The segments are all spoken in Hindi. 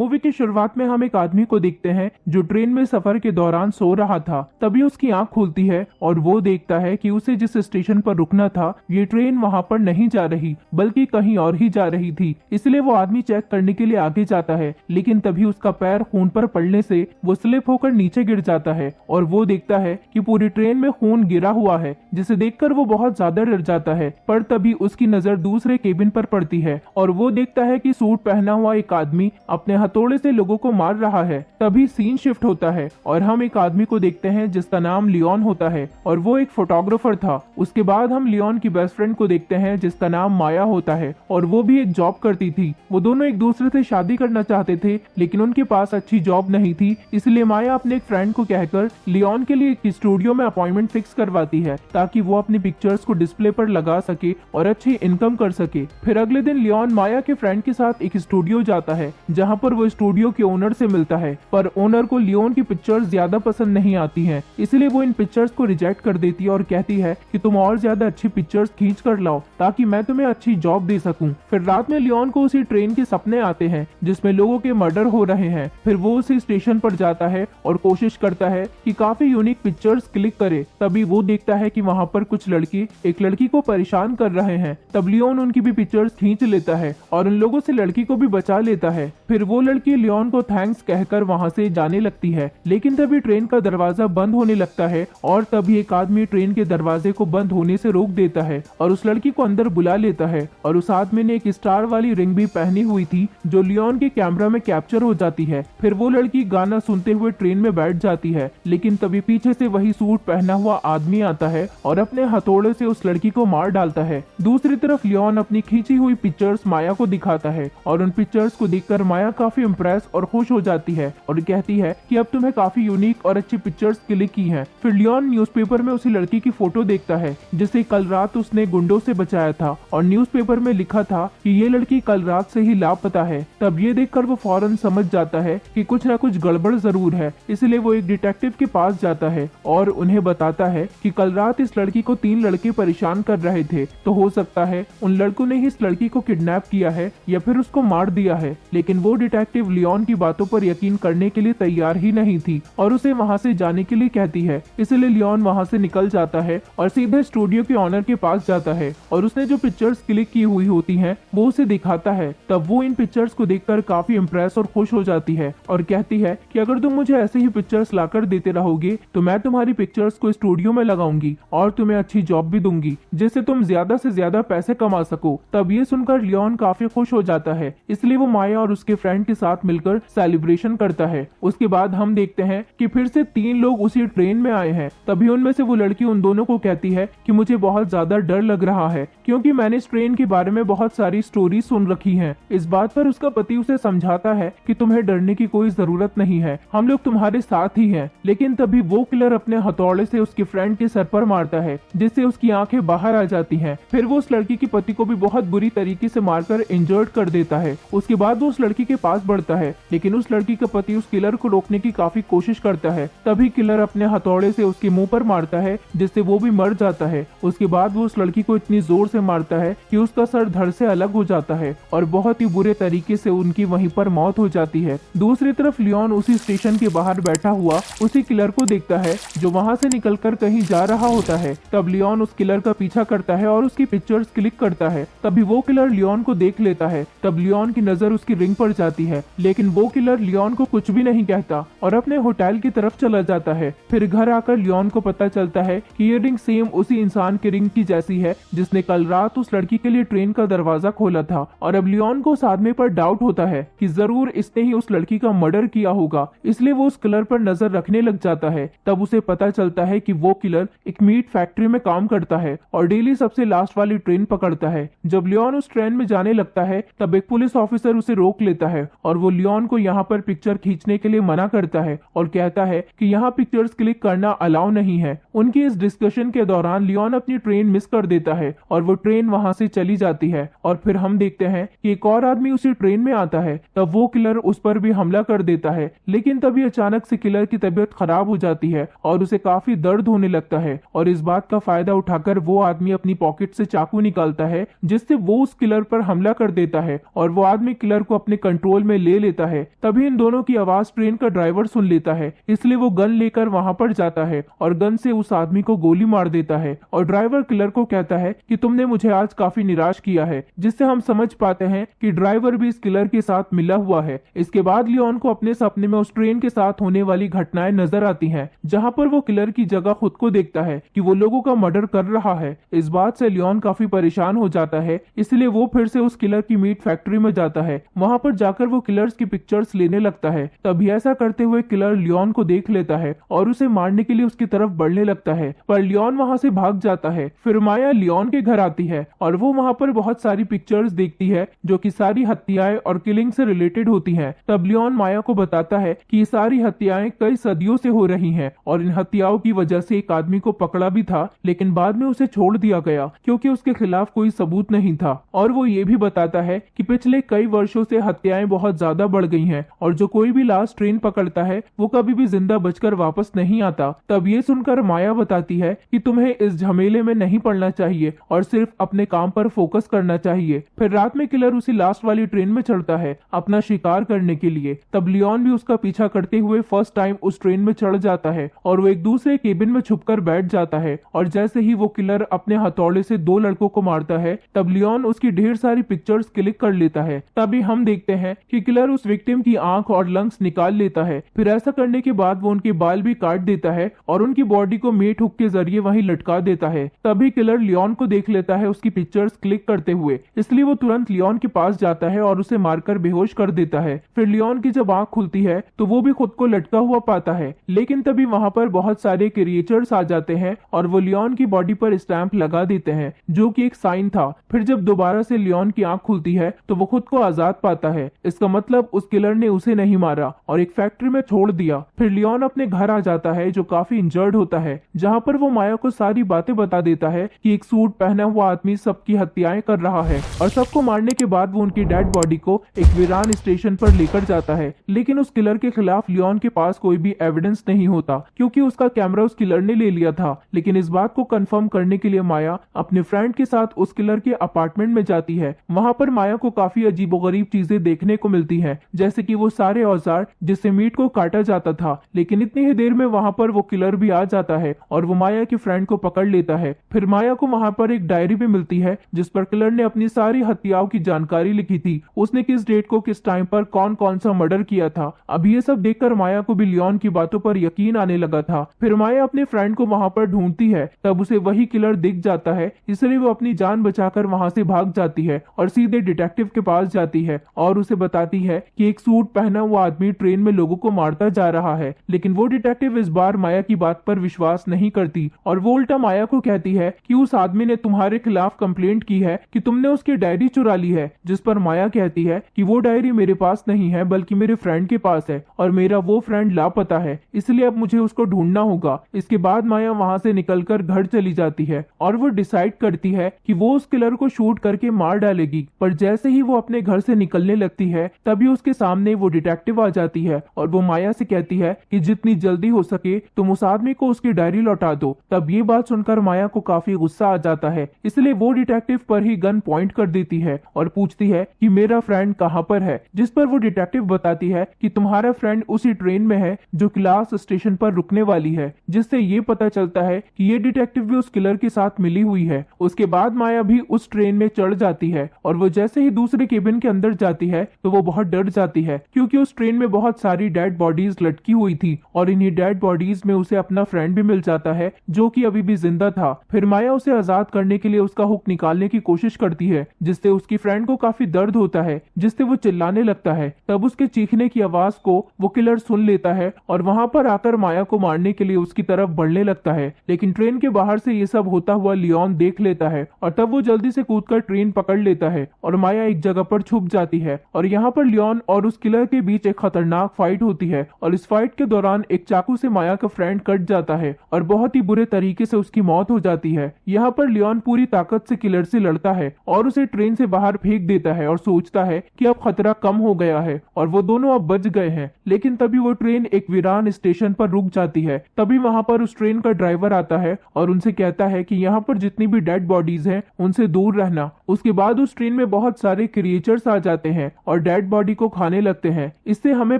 मूवी की शुरुआत में हम एक आदमी को देखते हैं जो ट्रेन में सफर के दौरान सो रहा था। तभी उसकी आंख खुलती है और वो देखता है कि उसे जिस स्टेशन पर रुकना था ये ट्रेन वहाँ पर नहीं जा रही बल्कि कहीं और ही जा रही थी। इसलिए वो आदमी चेक करने के लिए आगे जाता है, लेकिन तभी उसका पैर खून पर पड़ने से वो स्लिप होकर नीचे गिर जाता है और वो देखता है कि पूरी ट्रेन में खून गिरा हुआ है, जिसे देखकर वो बहुत ज्यादा डर जाता है। पर तभी उसकी नजर दूसरे केबिन पर पड़ती है और वो देखता है कि सूट पहना हुआ एक आदमी अपने हथौड़े से लोगों को मार रहा है। तभी सीन शिफ्ट होता है और हम एक आदमी को देखते हैं जिसका नाम लियोन होता है और वो एक फोटोग्राफर था। उसके बाद हम लियोन की बेस्ट फ्रेंड को देखते हैं जिसका नाम माया होता है और वो भी एक जॉब करती थी। वो दोनों एक दूसरे से शादी करना चाहते थे, लेकिन उनके पास अच्छी जॉब नहीं थी। इसलिए माया अपने एक फ्रेंड को कहकर लियोन के लिए एक स्टूडियो में अपॉइंटमेंट फिक्स करवाती है ताकि वो अपनी पिक्चर्स को डिस्प्ले पर लगा सके और अच्छी इनकम कर सके। फिर अगले दिन लियोन माया के फ्रेंड के साथ एक स्टूडियो जाता है जहाँ पर वो स्टूडियो के ओनर से मिलता है, पर ओनर को लियोन की पिक्चर्स ज्यादा पसंद नहीं आती हैं, इसलिए वो इन पिक्चर्स को रिजेक्ट कर देती है और कहती है कि तुम और ज्यादा अच्छी पिक्चर्स खींच कर लाओ ताकि मैं तुम्हें अच्छी जॉब दे सकूं। फिर रात में लियोन को उसी ट्रेन के सपने आते हैं जिसमें लोगों के मर्डर हो रहे हैं। फिर वो उसी स्टेशन पर जाता है और कोशिश करता है कि काफी यूनिक पिक्चर्स क्लिक करे। तभी वो देखता है कि वहाँ पर कुछ लड़की एक लड़की को परेशान कर रहे हैं। तब लियोन उनकी भी पिक्चर्स खींच लेता है और उन लोगों से लड़की को भी बचा लेता है। फिर वो लड़की लियोन को थैंक्स कहकर वहाँ से जाने लगती है, लेकिन तभी ट्रेन का दरवाजा बंद होने लगता है और तभी एक आदमी ट्रेन के दरवाजे को बंद होने से रोक देता है और उस लड़की को अंदर बुला लेता है। और उस आदमी ने एक स्टार वाली रिंग भी पहनी हुई थी जो लियोन के कैमरा में कैप्चर हो जाती है। फिर वो लड़की गाना सुनते हुए ट्रेन में बैठ जाती है, लेकिन तभी पीछे से वही सूट पहना हुआ आदमी आता है और अपने हथौड़े से उस लड़की को मार डालता है। दूसरी तरफ लियोन अपनी खींची हुई पिक्चर्स माया को दिखाता है और उन पिक्चर्स को देखकर माया काफी इम्प्रेस और खुश हो जाती है और कहती है कि अब तुम्हें काफी यूनिक और अच्छी पिक्चर्स क्लिक की हैं। फिर लियोन न्यूज़पेपर में उसी लड़की की फोटो देखता है जिसे कल रात उसने गुंडों से बचाया था और न्यूज़पेपर में लिखा था कि ये लड़की कल रात से ही लापता है। तब ये देखकर वो फौरन समझ जाता है कि कुछ न कुछ गड़बड़ जरूर है, इसलिए वो एक डिटेक्टिव के पास जाता है और उन्हें बताता है कि कल रात इस लड़की को 3 लड़के परेशान कर रहे थे, तो हो सकता है उन लड़कों ने ही इस लड़की को किडनैप किया है या फिर उसको मार दिया है। लेकिन वो डिटेक्टिव लियोन की बातों पर यकीन करने के लिए तैयार ही नहीं थी और उसे वहाँ से जाने के लिए कहती है। इसलिए लियोन वहाँ से निकल जाता है और सीधे स्टूडियो के ऑनर के पास जाता है और उसने जो पिक्चर्स क्लिक की हुई होती हैं वो उसे दिखाता है। तब वो इन पिक्चर्स को देखकर काफी इम्प्रेस और खुश हो जाती है और कहती है कि अगर तुम मुझे ऐसे ही पिक्चर्स लाकर देते रहोगे तो मैं तुम्हारी पिक्चर्स को स्टूडियो में लगाऊंगी और तुम्हें अच्छी जॉब भी दूंगी जिससे तुम ज्यादा से ज्यादा पैसे कमा सको। तब ये सुनकर लियोन काफी खुश हो जाता है, इसलिए वो माया और उसके फ्रेंड के साथ मिलकर सेलिब्रेशन करता है। उसके बाद हम देखते हैं कि फिर से 3 लोग उसी ट्रेन में आए हैं। तभी उनमें से वो लड़की उन दोनों को कहती है कि मुझे बहुत ज्यादा डर लग रहा है क्योंकि मैंने इस ट्रेन के बारे में बहुत सारी स्टोरी सुन रखी हैं। इस बात पर उसका पति उसे समझाता है कि तुम्हें डरने की कोई जरूरत नहीं है, हम लोग तुम्हारे साथ ही हैं। लेकिन तभी वो किलर अपने हथौड़े से उसके फ्रेंड के सर पर मारता है जिससे उसकी आंखें बाहर आ जाती हैं। फिर वो उस लड़की के पति को भी बहुत बुरी तरीके से मारकर इंजर्ड कर देता है। उसके बाद वो उस लड़की के पास बढ़ता है, लेकिन उस लड़की का पति उस किलर को रोकने की काफी कोशिश करता है। तभी किलर अपने हथौड़े से उसके मुंह पर मारता है जिससे वो भी मर जाता है। उसके बाद वो उस लड़की को इतनी जोर से मारता है कि उसका सर धड़ से अलग हो जाता है और बहुत ही बुरे तरीके से उनकी वहीं पर मौत हो जाती है। दूसरी तरफ लियोन उसी स्टेशन के बाहर बैठा हुआ उसी किलर को देखता है जो वहाँ से निकलकर कहीं जा रहा होता है। तब लियोन उस किलर का पीछा करता है और उसकी पिक्चर्स क्लिक करता है। तभी वो किलर लियोन को देख लेता है। तब लियोन की नजर उसकी रिंग पर जाती है, लेकिन वो किलर लियोन को कुछ भी नहीं कहता और अपने होटल की तरफ चला जाता है। फिर घर आकर लियोन को पता चलता है कि ये रिंग सेम उसी इंसान की रिंग की जैसी है जिसने कल रात उस लड़की के लिए ट्रेन का दरवाजा खोला था। और अब लियोन को उस आदमी पर डाउट होता है कि जरूर इसने ही उस लड़की का मर्डर किया होगा, इसलिए वो उस किलर पर नजर रखने लग जाता है। तब उसे पता चलता है कि वो किलर एक मीट फैक्ट्री में काम करता है और डेली सबसे लास्ट वाली ट्रेन पकड़ता है। जब लियोन उस ट्रेन में जाने लगता है तब एक पुलिस ऑफिसर उसे रोक लेता है और वो लियोन को यहाँ पर पिक्चर खींचने के लिए मना करता है और कहता है कि यहाँ पिक्चर्स क्लिक करना अलाउ नहीं है। उनकी इस डिस्कशन के दौरान लियोन अपनी ट्रेन मिस कर देता है और वो ट्रेन वहाँ से चली जाती है। और फिर हम देखते हैं कि एक और आदमी उसी ट्रेन में आता है। तब वो किलर उस पर भी हमला कर देता है, लेकिन तभी अचानक से किलर की तबीयत खराब हो जाती है और उसे काफी दर्द होने लगता है। और इस बात का फायदा उठाकर वो आदमी अपनी पॉकेट से चाकू निकालता है जिससे वो उस किलर पर हमला कर देता है और वो आदमी किलर को अपने कंट्रोल में ले लेता है। तभी इन दोनों की आवाज ट्रेन का ड्राइवर सुन लेता है, इसलिए वो गन लेकर वहां पर जाता है और गन से उस आदमी को गोली मार देता है। और ड्राइवर किलर को कहता है कि तुमने मुझे आज काफी निराश किया है, जिससे हम समझ पाते हैं कि ड्राइवर भी इस किलर के साथ मिला हुआ है। इसके बाद लियोन को अपने सपने में उस ट्रेन के साथ होने वाली घटनाएं नजर आती हैं, जहां पर वो किलर की जगह खुद को देखता है कि वो लोगों का मर्डर कर रहा है। इस बात से लियोन काफी परेशान हो जाता है, इसलिए वो फिर से उस किलर की मीट फैक्ट्री में जाता है। वहां पर जाकर वो किलर्स की पिक्चर्स लेने लगता है। तभी ऐसा करते हुए किलर लियोन को देख लेता है और उसे मारने के लिए उसकी तरफ बढ़ने लगता है, पर लियोन वहां से भाग जाता है। फिर माया लियोन के घर आती है और वो वहां पर बहुत सारी पिक्चर्स देखती है जो कि सारी हत्याएं और किलिंग से रिलेटेड होती हैं। तब लियोन माया को बताता है कि ये सारी हत्याएं कई सदियों से हो रही हैं और इन हत्याओं की वजह से एक आदमी को पकड़ा भी था, लेकिन बाद में उसे छोड़ दिया गया क्योंकि उसके खिलाफ कोई सबूत नहीं था। और वो ये भी बताता है कि पिछले कई वर्षों से हत्याएं बहुत ज्यादा बढ़ गई हैं और जो कोई भी लास्ट ट्रेन पकड़ता है वो कभी भी जिंदा बचकर वापस नहीं आता। तब ये सुनकर माया बताती है कि तुम्हें इस झमेले में नहीं पड़ना चाहिए और सिर्फ अपने काम पर फोकस करना चाहिए। फिर रात में किलर उसी लास्ट वाली ट्रेन में चढ़ता है अपना शिकार करने के लिए। तब लियोन भी उसका पीछा करते हुए फर्स्ट टाइम उस ट्रेन में चढ़ जाता है और वो एक दूसरे केबिन में छुपकर बैठ जाता है। और जैसे ही वो किलर अपने हथौड़े से दो लड़कों को मारता है, तब लियोन उसकी ढेर सारी पिक्चर्स क्लिक कर लेता है। तभी हम देखते हैं कि किलर उस विक्टिम की आंख और लंग्स निकाल लेता है। फिर ऐसा करने के बाद वो उनके बाल भी काट देता है और उनकी बॉडी को मीट हुक के जरिए वहीं लटका देता है। तभी किलर लियोन को देख लेता है उसकी पिक्चर्स क्लिक करते हुए, इसलिए वो तुरंत लियोन के पास जाता है और उसे मारकर बेहोश कर देता है। फिर लियोन की जब आंख खुलती है तो वो भी खुद को लटका हुआ पाता है, लेकिन तभी वहां पर बहुत सारे क्रिएचर्स आ जाते हैं और वो लियोन की बॉडी पर स्टैंप लगा देते हैं, जो कि एक साइन था। फिर जब दोबारा से लियोन की आंख खुलती है तो वो खुद को आजाद पाता है। इसका मतलब उस किलर ने उसे नहीं मारा और एक फैक्ट्री में छोड़ दिया। फिर लियोन अपने घर आ जाता है जो काफी इंजर्ड होता है, जहां पर वो माया को सारी बातें बता देता है कि एक सूट पहना हुआ आदमी सबकी हत्याएं कर रहा है और सबको मारने के बाद वो उनकी डेड बॉडी को एक वीरान स्टेशन पर लेकर जाता है। लेकिन उस किलर के खिलाफ लियोन के पास कोई भी एविडेंस नहीं होता क्योंकि उसका कैमरा उस किलर ने ले लिया था। लेकिन इस बात को कंफर्म करने के लिए माया अपने फ्रेंड के साथ उस किलर के अपार्टमेंट में जाती है। वहां पर माया को काफी अजीबोगरीब चीजें देखने को मिलती हैं, जैसे कि वो सारे औजार जिससे मीट को काटा जाता था। लेकिन इतनी ही देर में वहां पर वो किलर भी आ जाता है और वो माया के फ्रेंड को पकड़ लेता है। फिर माया को वहां पर एक डायरी भी मिलती है जिस पर किलर ने अपनी सारी हत्याओं की जानकारी लिखी थी, उसने किस डेट को किस टाइम पर कौन कौन सा मर्डर किया था। अब ये सब देखकर माया को भी लियोन की बातों पर यकीन आने लगा था। फिर माया अपने फ्रेंड को वहां पर ढूंढती है, तब उसे वही किलर दिख जाता है, इसलिए वो अपनी जान बचाकर वहां से भाग जाती है और सीधे डिटेक्टिव के पास जाती है और उसे बताती है कि एक सूट पहना हुआ आदमी ट्रेन में लोगों को मारता जा रहा है। लेकिन वो डिटेक्टिव इस बार माया की बात पर विश्वास नहीं करती और वो उल्टा माया को कहती है कि उस आदमी ने तुम्हारे खिलाफ कंप्लेंट की है कि तुमने उसकी डायरी चुरा ली है। जिस पर माया कहती है कि वो डायरी मेरे पास नहीं है बल्कि मेरे फ्रेंड के पास है और मेरा वो फ्रेंड लापता है, इसलिए अब मुझे उसको ढूंढना होगा। इसके बाद माया वहां से निकलकर घर चली जाती है और वो डिसाइड करती है कि वो उस किलर को शूट करके मार डालेगी। पर जैसे ही वो अपने घर से निकलने लगती है तभी उसके सामने वो डिटेक्टिव आ जाती है और वो माया से कहती है कि जितनी जल्दी हो सके तुम उस आदमी को उसकी डायरी लौटा दो। तब ये बात सुनकर माया को काफी गुस्सा आ जाता है, इसलिए वो डिटेक्टिव पर ही गन पॉइंट कर देती है और पूछती है कि मेरा फ्रेंड कहाँ पर है। जिस पर वो डिटेक्टिव बताती है कि तुम्हारा फ्रेंड उसी ट्रेन में है जो क्लास स्टेशन पर रुकने वाली है, जिससे ये पता चलता है कि ये डिटेक्टिव भी उस किलर के साथ मिली हुई है। उसके बाद माया भी उस ट्रेन में चढ़ जाती है और वो जैसे ही दूसरे केबिन के अंदर जाती है तो वो बहुत डर जाती है क्योंकि उस ट्रेन में बहुत सारी डेड बॉडीज लटकी हुई थी और इन्हीं डेड बॉडीज में उसे अपना फ्रेंड भी मिल जाता है जो कि अभी भी जिंदा था। फिर माया उसे आजाद करने के लिए उसका हुक निकालने की कोशिश करती है, जिससे उसकी फ्रेंड को काफी दर्द होता है, जिससे वो चिल्लाने लगता है। तब उसके चीखने की आवाज को वो किलर सुन लेता है और वहां पर आकर माया को मारने के लिए उसकी तरफ बढ़ने लगता है। लेकिन ट्रेन के बाहर से ये सब होता हुआ लियोन देख लेता है और तब वो जल्दी से कूदकर ट्रेन पकड़ लेता है और माया एक जगह पर छुप जाती है। और यहाँ पर लियोन और उस किलर के बीच एक खतरनाक फाइट होती है और इस फाइट के दौरान एक चाकू से माया का फ्रेंड कट जाता है और बहुत ही बुरे तरीके से उसकी मौत हो जाती है। यहाँ पर लियोन पूरी ताकत से किलर से लड़ता है और उसे ट्रेन से बाहर फेंक देता है और सोचता है कि अब खतरा कम हो गया है और वो दोनों अब बच गए हैं। लेकिन तभी वो ट्रेन एक वीरान स्टेशन पर रुक जाती है। तभी वहां पर उस ट्रेन का ड्राइवर आता है और उनसे कहता है कि यहाँ पर जितनी भी डेड बॉडीज हैं उनसे दूर रहना। उसके बाद उस ट्रेन में बहुत सारे क्रिएचर्स आ जाते हैं और डेड डेड बॉडी को खाने लगते हैं। इससे हमें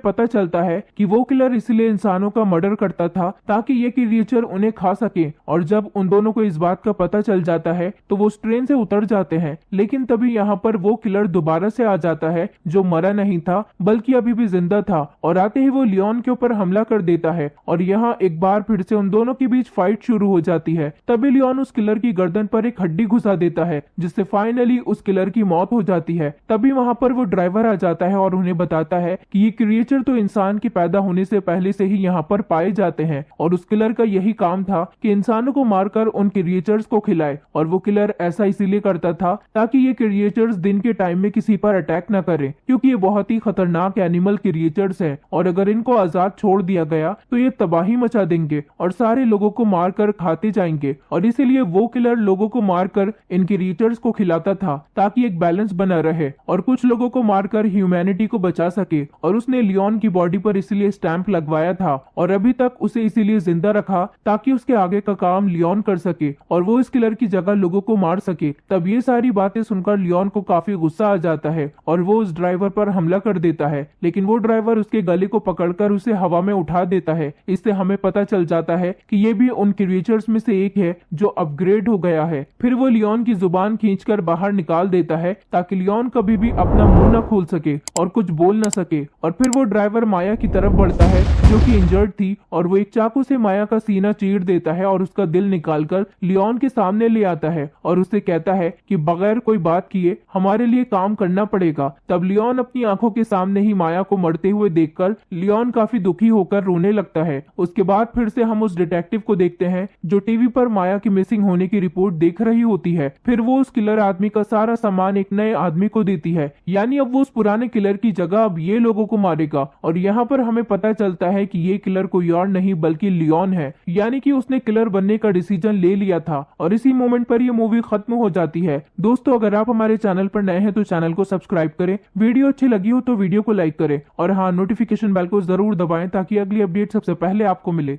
पता चलता है कि वो किलर इसलिए इंसानों का मर्डर करता था ताकि ये क्रिएचर उन्हें खा सके। और जब उन दोनों को इस बात का पता चल जाता है तो वो उस ट्रेन से उतर जाते हैं। लेकिन तभी यहाँ पर वो किलर दोबारा से आ जाता है जो मरा नहीं था बल्कि अभी भी जिंदा था, और आते ही वो लियोन के ऊपर हमला कर देता है और यहाँ एक बार फिर से उन दोनों के बीच फाइट शुरू हो जाती है। तभी लियोन उस किलर की गर्दन पर एक हड्डी घुसा देता है जिससे फाइनली उस किलर की मौत हो जाती है। तभी वहाँ पर वो ड्राइवर आ जाता है और उन्हें बताता है कि ये क्रिएचर तो इंसान के पैदा होने से पहले से ही यहाँ पर पाए जाते हैं और उस किलर का यही काम था कि इंसानों को मारकर उन क्रिएचर्स को खिलाए। और वो किलर ऐसा इसीलिए करता था ताकि ये क्रिएचर्स दिन के टाइम में किसी पर अटैक न करें, क्योंकि ये बहुत ही खतरनाक एनिमल क्रिएचर्स हैं और अगर इनको आजाद छोड़ दिया गया तो ये तबाही मचा देंगे और सारे लोगों को मारकर खाते जाएंगे। और इसीलिए वो किलर लोगों को मारकर इन क्रिएचर्स को खिलाता था ताकि एक बैलेंस बना रहे और कुछ लोगों को मारकर ह्यूमैनिटी को बचा सके। और उसने लियोन की बॉडी पर इसलिए स्टैंप लगवाया था और अभी तक उसे इसीलिए जिंदा रखा ताकि उसके आगे का काम लियोन कर सके और वो इस किलर की जगह लोगों को मार सके। तब ये सारी बातें सुनकर लियोन को काफी गुस्सा आ जाता है और वो उस ड्राइवर पर हमला कर देता है, लेकिन वो ड्राइवर उसके गले को पकड़कर उसे हवा में उठा देता है। इससे हमें पता चल जाता है कि ये भी उन क्रिएचर्स में से एक है जो अपग्रेड हो गया है। फिर वो लियोन की जुबान खींचकर बाहर निकाल देता है ताकि लियोन कभी भी अपना मुंह न खोल सके और कुछ बोल न सके। और फिर वो ड्राइवर माया की तरफ बढ़ता है जो कि इंजर्ड थी और वो एक चाकू से माया का सीना चीर देता है और उसका दिल निकालकर लियोन के सामने ले आता है और उससे कहता है कि बगैर कोई बात किए हमारे लिए काम करना पड़ेगा। तब लियोन अपनी आंखों के सामने ही माया को मरते हुए देखकर लियोन काफी दुखी होकर रोने लगता है। उसके बाद फिर से हम उस डिटेक्टिव को देखते हैं जो टीवी पर माया की मिसिंग होने की रिपोर्ट देख रही होती है। फिर वो उस किलर आदमी का सारा सामान एक नए आदमी को देती है, यानी अब वो उस पुराने किलर की जगह अब ये लोगों को मारेगा। और यहाँ पर हमें पता चलता है कि ये किलर कोई और नहीं बल्कि लियोन है, यानी कि उसने किलर बनने का डिसीजन ले लिया था। और इसी मोमेंट पर ये मूवी खत्म हो जाती है। दोस्तों, अगर आप हमारे चैनल पर नए हैं तो चैनल को सब्सक्राइब करें, वीडियो अच्छी लगी हो तो वीडियो को लाइक करें और हाँ, नोटिफिकेशन बेल को जरूर दबाएं ताकि अगली अपडेट सबसे पहले आपको मिले।